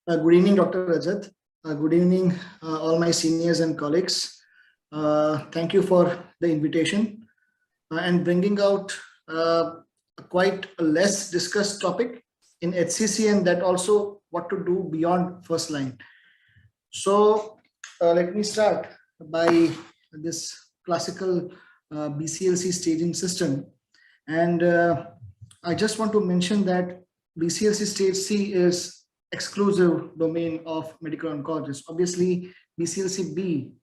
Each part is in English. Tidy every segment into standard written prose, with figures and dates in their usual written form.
Good evening, Dr. Rajat. Good evening, all my seniors and colleagues. Thank you for the invitation and bringing out quite a less discussed topic in HCC, and that also what to do beyond first line. So let me start by this classical BCLC staging system. And I just want to mention that BCLC stage C is exclusive domain of medical oncologists. Obviously, BCLC B,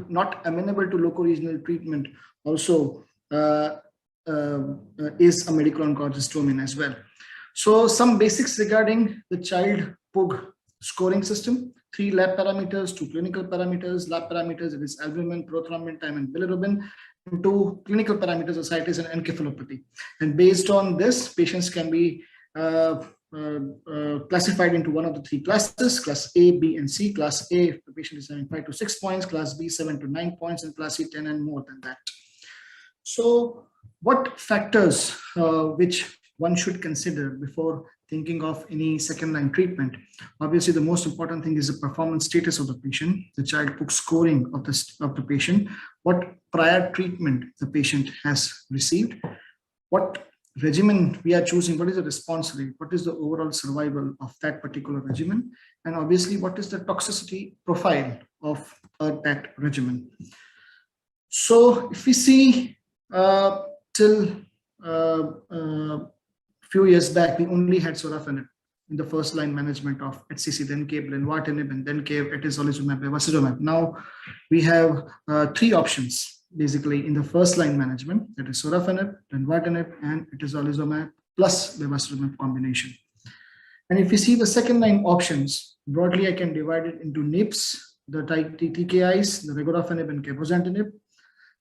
not amenable to loco-regional treatment, also is a medical oncologist domain as well. So some basics regarding the child PUG scoring system: 3 lab parameters, 2 clinical parameters. Lab parameters, it is albumin, prothrombin time, and bilirubin. And 2 clinical parameters, ascites and encephalopathy. And based on this, patients can be classified into one of the 3 classes: class A, B, and C. Class A, if the patient is having 5 to 6 points; class B, 7 to 9 points; and class C, 10 and more than that. So what factors which one should consider before thinking of any second line treatment? Obviously, the most important thing is the performance status of the patient, the child PUG scoring of the patient, what prior treatment the patient has received, what regimen we are choosing, what is the response rate, what is the overall survival of that particular regimen, and obviously what is the toxicity profile of that regimen. So if we see till few years back, we only had sorafenib in the first line management of HCC, then came lenvatinib, and then came atezolizumab, bevacizumab. Now we have 3 options basically in the first line management, that is sorafenib, lenvatinib, and atezolizumab plus bevacizumab combination. And if you see the second line options, broadly I can divide it into NIPS, the TKIs, the regorafenib and cabozantinib,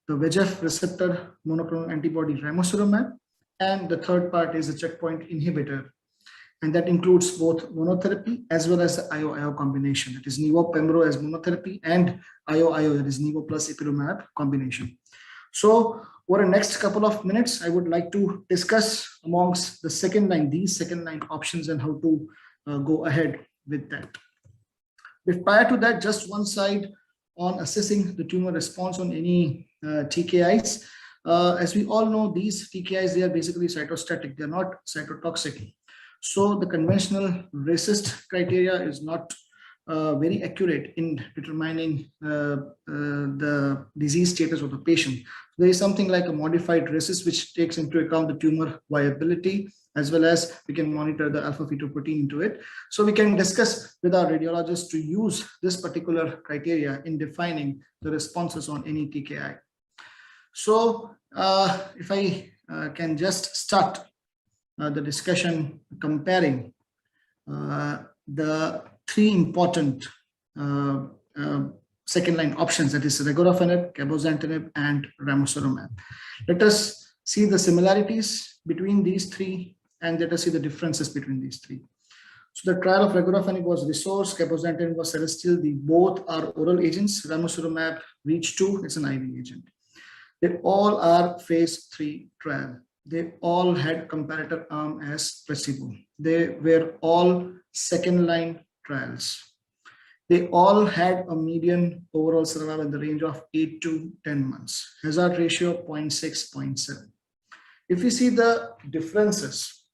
the VEGF receptor monoclonal antibody ramucirumab, and the third part is the checkpoint inhibitor, and that includes both monotherapy as well as the IO-IO combination, that is nivo-pembro as monotherapy and IO-IO, that is nivo plus ipilimumab combination. So over the next couple of minutes, I would like to discuss amongst the second line, these second line options, and how to go ahead with that. But prior to that, just one side on assessing the tumor response on any TKIs. As we all know, these TKIs, they are basically cytostatic, they're not cytotoxic. So the conventional RECIST criteria is not very accurate in determining the disease status of the patient. There is something like a modified RECIST, which takes into account the tumor viability, as well as we can monitor the alpha-fetoprotein into it. So we can discuss with our radiologists to use this particular criteria in defining the responses on any TKI. So if I can just start the discussion comparing the 3 important second line options, that is regorafenib, cabozantinib, and ramucirumab. Let us see the similarities between these 3, and let us see the differences between these 3. So the trial of regorafenib was Resource, cabozantinib was Celestial. The both are oral agents. Ramucirumab Reach 2, it's an IV agent. They all are phase 3 trial. They all had comparator arm as placebo. They were all second line trials. They all had a median overall survival in the range of 8 to 10 months. Hazard ratio 0.6, 0.7. If we see the differences,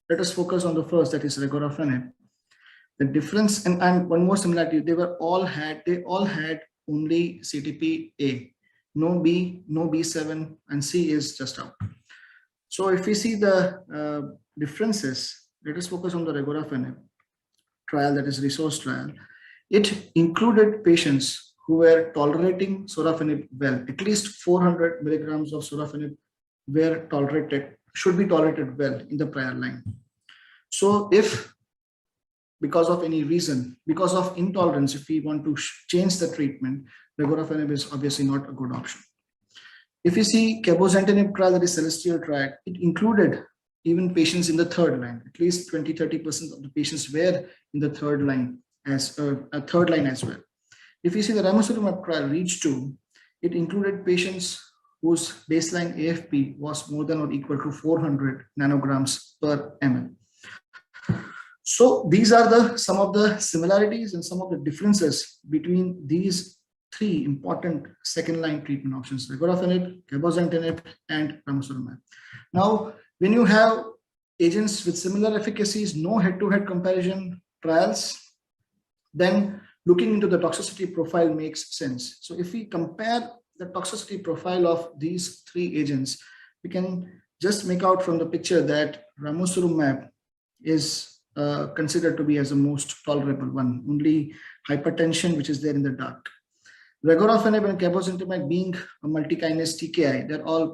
let us focus on the first, that is regorafenib. The difference, and one more similarity, they all had only CTP-A. No B, no B7, and C is just out. So if we see the differences, let us focus on the regorafenib trial, that is Resource trial. It included patients who were tolerating sorafenib well. At least 400 milligrams of sorafenib were tolerated, should be tolerated well in the prior line. So if because of any reason, because of intolerance, if we want to change the treatment, regorafenib is obviously not a good option. If you see cabozantinib trial, that is Celestial trial, it included even patients in the third line. At least 20-30% of the patients were in the third line as well. If you see the ramucirumab trial Reach 2, it included patients whose baseline AFP was more than or equal to 400 nanograms per ml. So these are some of the similarities and some of the differences between these three important second-line treatment options: regorafenib, cabozantinib, and ramucirumab. Now, when you have agents with similar efficacies, no head-to-head comparison trials, then looking into the toxicity profile makes sense. So if we compare the toxicity profile of these three agents, we can just make out from the picture that ramucirumab is considered to be as the most tolerable one. Only hypertension, which is there in the dark. Regorafenib and cabozantinib being a multi-kinase TKI,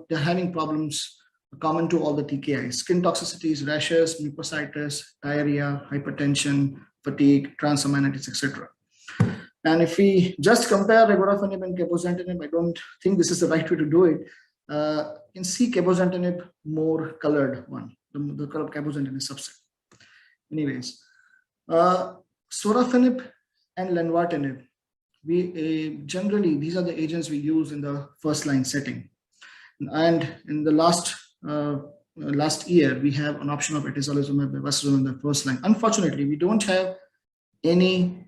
they're having problems common to all the TKIs: skin toxicities, rashes, mucositis, diarrhea, hypertension, fatigue, transaminitis, etc. And if we just compare regorafenib and cabozantinib, I don't think this is the right way to do it. You can see cabozantinib more colored one, the color cabozantinib subset. Anyways, sorafenib and lenvatinib, we generally, these are the agents we use in the first line setting. And in the last year, we have an option of atezolizumab, bevacizumab in the first line. Unfortunately, we don't have any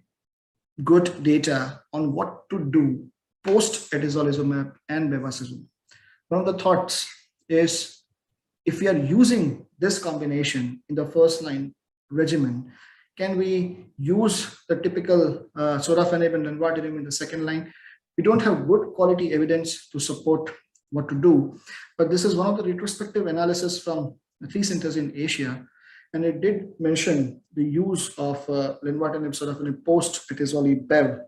good data on what to do post atezolizumab and bevacizumab. One of the thoughts is, if we are using this combination in the first line regimen, can we use the typical sorafenib and lenvatinib in the second line? We don't have good quality evidence to support what to do, but this is one of the retrospective analysis from 3 centers in Asia, and it did mention the use of lenvatinib, sorafenib post atezolizumab bev.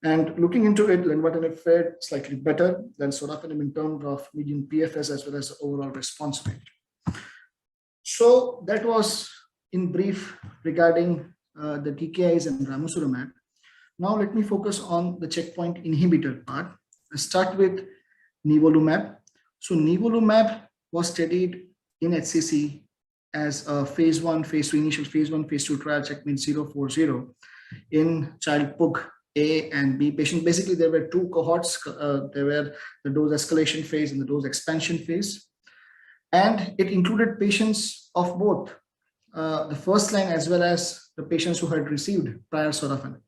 And looking into it, lenvatinib fared slightly better than sorafenib in terms of median PFS as well as the overall response rate. So that was in brief regarding the TKIs and ramucirumab. Now let me focus on the checkpoint inhibitor part. Let's start with nivolumab. So nivolumab was studied in HCC as a phase 1, phase 2, initial phase 1, phase 2 trial, checkmate 040 in child PUG A and B patients. Basically, there were 2 cohorts. There were the dose escalation phase and the dose expansion phase. And it included patients of both the first line as well as the patients who had received prior sorafenib.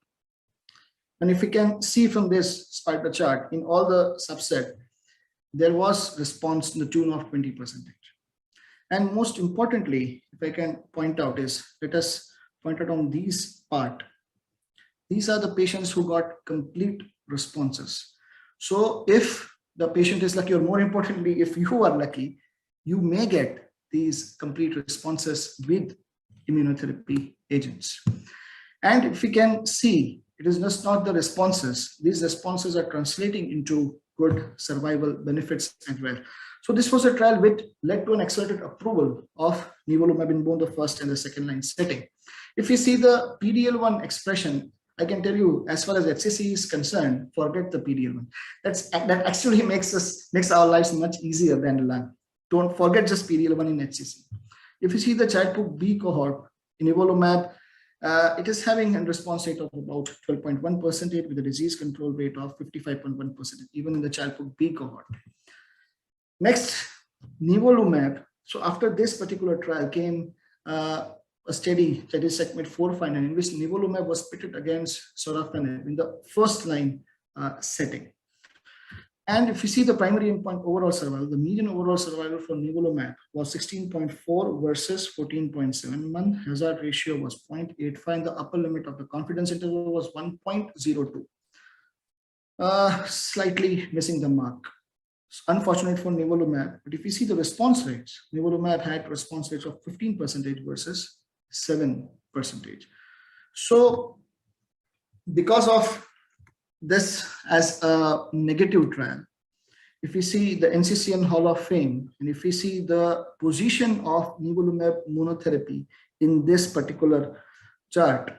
And if we can see from this spider chart, in all the subset, there was response in the tune of 20%. And most importantly, if I can point out is, let us point out on these part. These are the patients who got complete responses. So if the patient is lucky, or more importantly, if you are lucky, you may get these complete responses with immunotherapy agents. And if we can see, it is just not the responses. These responses are translating into good survival benefits as well. So this was a trial which led to an accelerated approval of nivolumab in both the first and the second line setting. If you see the PD-L1 expression, I can tell you, as far as HCC is concerned, forget the PD-L1. That actually makes our lives much easier than lung. Don't forget just PD-L1 in HCC. If you see the child PUG B cohort in nivolumab, it is having a response rate of about 12.1% with a disease control rate of 55.1%, even in the child PUG B cohort. Next, nivolumab. So after this particular trial came a study, that is checkmate 459, in which nivolumab was pitted against sorafenib in the first line setting. And if you see the primary endpoint overall survival, the median overall survival for nivolumab was 16.4 versus 14.7 month. Hazard ratio was 0.85, and the upper limit of the confidence interval was 1.02. Slightly missing the mark. It's unfortunate for nivolumab, but if you see the response rates, nivolumab had response rates of 15% versus 7%. So because of this as a negative trial, if we see the NCCN Hall of Fame, and if we see the position of nivolumab monotherapy in this particular chart,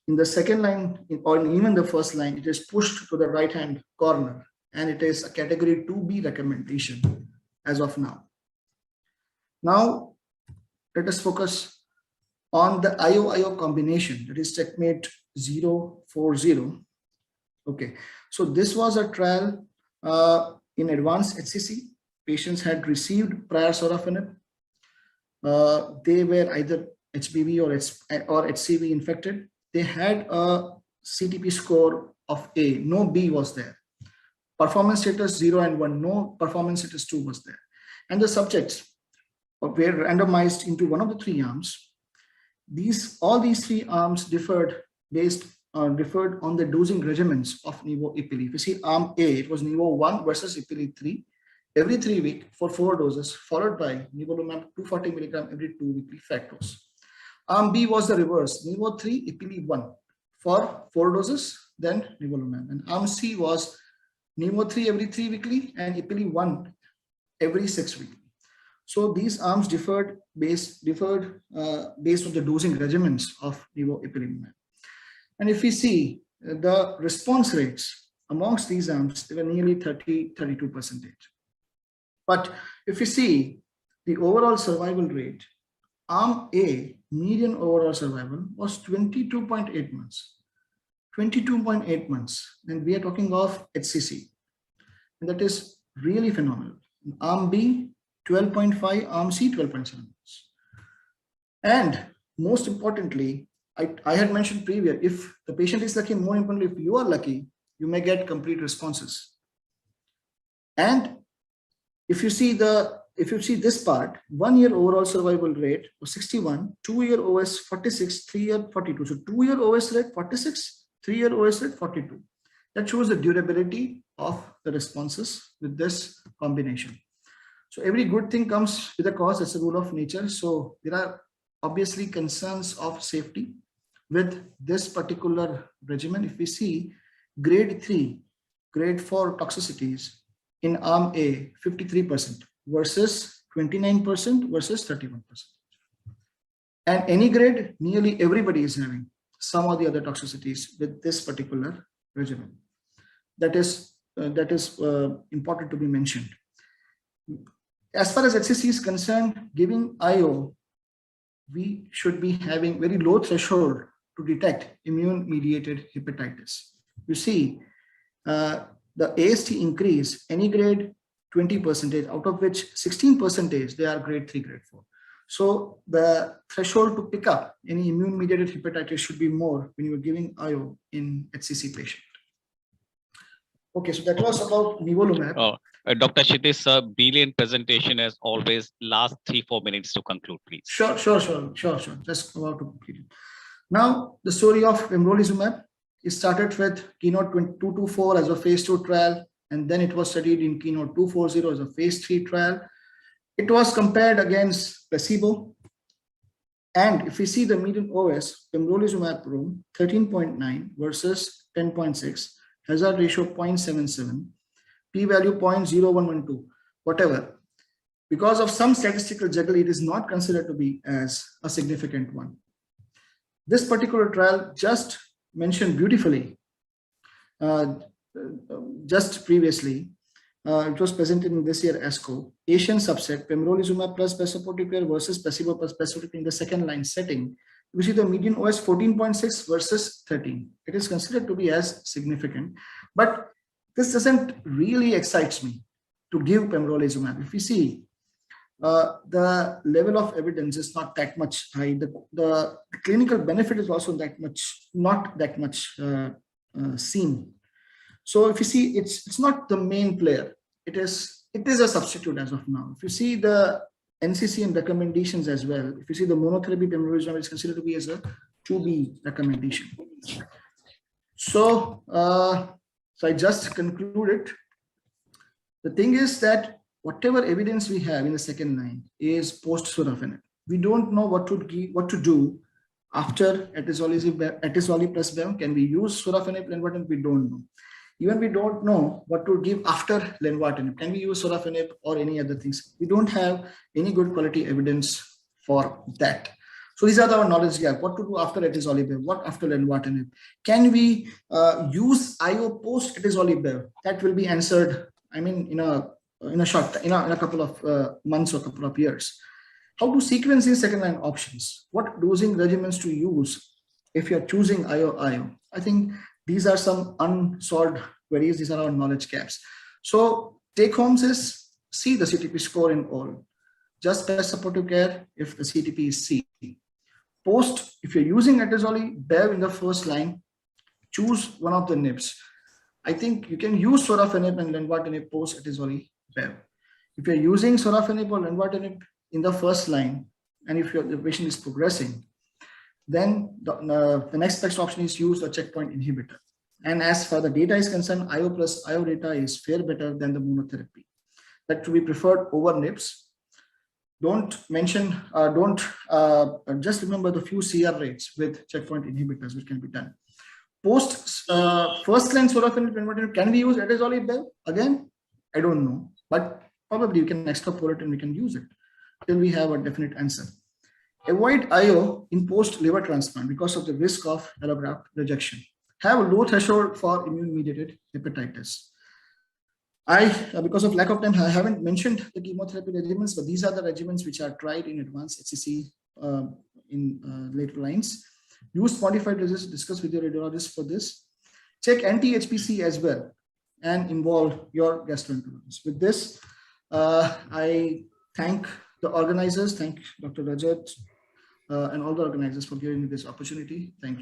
in the second line or even the first line, it is pushed to the right hand corner, and it is a category 2B recommendation as of now. Now let us focus on the IO-IO combination, that is checkmate 040. Okay, so this was a trial in advanced HCC. Patients had received prior sorafenib. They were either HBV or HCV infected, they had a CTP score of A, no B was there. Performance status 0 and 1, no performance status 2 was there. And the subjects were randomized into one of the three arms. All these three arms differed on the dosing regimens of nivo-ipilimumab. If you see arm A, it was nivo 1 versus ipilimumab 3 every 3 weeks for 4 doses, followed by nivolumab 240 milligram every 2 weekly flat dose. Arm B was the reverse, nivo 3, ipilimumab 1 for 4 doses, then nivolumab. And arm C was nivo 3 every 3 weekly and ipilimumab 1 every 6 weekly. So these arms differed based on the dosing regimens of nivo-ipilimumab. And if we see the response rates amongst these arms, they were nearly 32%. But if you see the overall survival rate, arm A, median overall survival was 22.8 months. 22.8 months. And we are talking of HCC. And that is really phenomenal. Arm B, 12.5, arm C, 12.7 months. And most importantly, I had mentioned previous, if the patient is lucky, more importantly, if you are lucky, you may get complete responses. And if you see this part, 1 year overall survival rate was 61, 2 year OS 46, 3 year 42. So 2 year OS rate 46, 3 year OS rate 42. That shows the durability of the responses with this combination. So every good thing comes with a cost. That's a rule of nature. So there are obviously concerns of safety with this particular regimen. If we see grade 3, grade 4 toxicities in arm A, 53% versus 29% versus 31%. And any grade, nearly everybody is having some of the other toxicities with this particular regimen. That is important to be mentioned. As far as HCC is concerned, giving IO, we should be having very low threshold to detect immune-mediated hepatitis. You see, the AST increase, any grade 20%, out of which 16% they are grade 3, grade 4. So the threshold to pick up any immune-mediated hepatitis should be more when you are giving IO in HCC patient. Okay, so that was about nivolumab. Dr. Kshitij, brilliant presentation as always. Last 3-4 minutes to conclude, please. Sure. Just about to complete it. Now, the story of pembrolizumab is started with Keynote 224 as a phase 2 trial, and then it was studied in Keynote 240 as a phase 3 trial. It was compared against placebo. And if we see the median OS, pembrolizumab room 13.9 versus 10.6, hazard ratio 0.77, p-value 0.0112, whatever. Because of some statistical juggle, it is not considered to be as a significant one. This particular trial, just mentioned beautifully, just previously, it was presented in this year ASCO, Asian subset, pembrolizumab plus bezapotiricab versus placebo plus bezapotiricab in the second line setting. We see the median OS 14.6 versus 13. It is considered to be as significant, but this doesn't really excites me to give pembrolizumab. If you see, the level of evidence is not that much high. The clinical benefit is also not that much seen. So if you see, it's not the main player. It is a substitute as of now. If you see the NCCN recommendations as well, if you see the monotherapy pembrolizumab is considered to be as a 2B recommendation. So, I just concluded. The thing is that whatever evidence we have in the second line is post-sorafenib. We don't know what to do after atezolizumab plus bev. Can we use sorafenib, lenvatinib? We don't know. Even we don't know what to give after lenvatinib. Can we use sorafenib or any other things? We don't have any good quality evidence for that. So these are our knowledge gap. What to do after atezolizumab? What after lenvatinib? Can we use IO post atezolizumab? That will be answered, I mean, in a couple of months or couple of years. How to sequence these second line options? What dosing regimens to use if you are choosing IO? I think these are some unsolved queries. These are our knowledge gaps. So take homes is see the CTP score in all. Just best supportive care if the CTP is C. Post, if you're using atazoli bev in the first line, choose one of the NIPs. I think you can use sorafenib and lenvatinib post atazoli bev. If you're using sorafenib or lenvatinib in the first line, and if the patient is progressing, then the next best option is use a checkpoint inhibitor. And as far the data is concerned, IO plus IO data is far better than the monotherapy. That to be preferred over NIPs. Don't mention, just remember the few CR rates with checkpoint inhibitors which can be done. Post first line sorafenib can we use atazoli bev? Again, I don't know, but probably you can extrapolate and we can use it till we have a definite answer. Avoid IO in post liver transplant because of the risk of allograft rejection. Have a low threshold for immune-mediated hepatitis. Because of lack of time, I haven't mentioned the chemotherapy regimens, but these are the regimens which are tried in advanced HCC in later lines. Use modified resist, discuss with your radiologist for this. Check anti-HPC as well and involve your gastroenterologist. With this, I thank the organizers, thank Dr. Rajat and all the organizers for giving me this opportunity. Thank you.